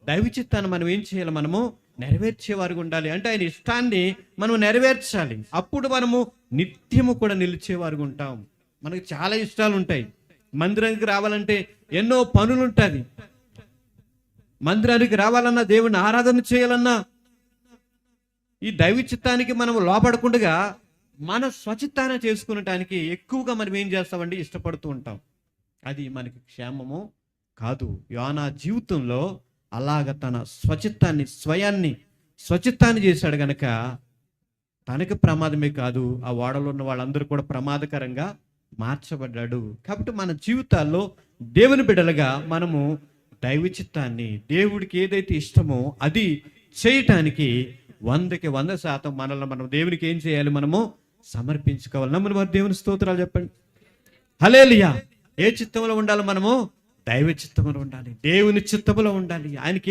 దైవ చిత్తాన్ని మనం ఏం చేయాలి? మనము నెరవేర్చేవారుగా ఉండాలి. అంటే ఆయన ఇష్టాన్ని మనం నెరవేర్చాలి. అప్పుడు మనము నిత్యము కూడా నిలిచేవారుగా ఉంటాం. మనకు చాలా ఇష్టాలు ఉంటాయి. మందిరానికి రావాలంటే ఎన్నో పనులు ఉంటుంది. మందిరానికి రావాలన్నా, దేవుని ఆరాధన చేయాలన్నా, ఈ దైవ చిత్తానికి మనం లోపడకుండా మన స్వచిత్తాన్ని చేసుకునటానికి ఎక్కువగా మనం ఏం చేస్తామండి? ఇష్టపడుతూ ఉంటాం. అది మనకి క్షేమము కాదు. యోనా జీవితంలో అలాగ తన స్వచిత్తాన్ని చేశాడు గనక తనకు ప్రమాదమే కాదు, ఆ ఓడలో ఉన్న వాళ్ళందరూ కూడా ప్రమాదకరంగా మార్చబడ్డాడు. కాబట్టి మన జీవితాల్లో దేవుని బిడ్డలుగా మనము దైవ చిత్తాన్ని, దేవుడికి ఏదైతే ఇష్టమో అది చేయటానికి 100కి 100% మనల్ని మనం దేవునికి ఏం చేయాలి? మనము సమర్పించుకోవాలి. నమ్మున వారు దేవుని స్తోత్రాలు చెప్పండి. హల్లెలూయా. ఏ చిత్తంలో ఉండాలి? మనము దైవ చిత్తంలో ఉండాలి, దేవుని చిత్తములో ఉండాలి. ఆయనకి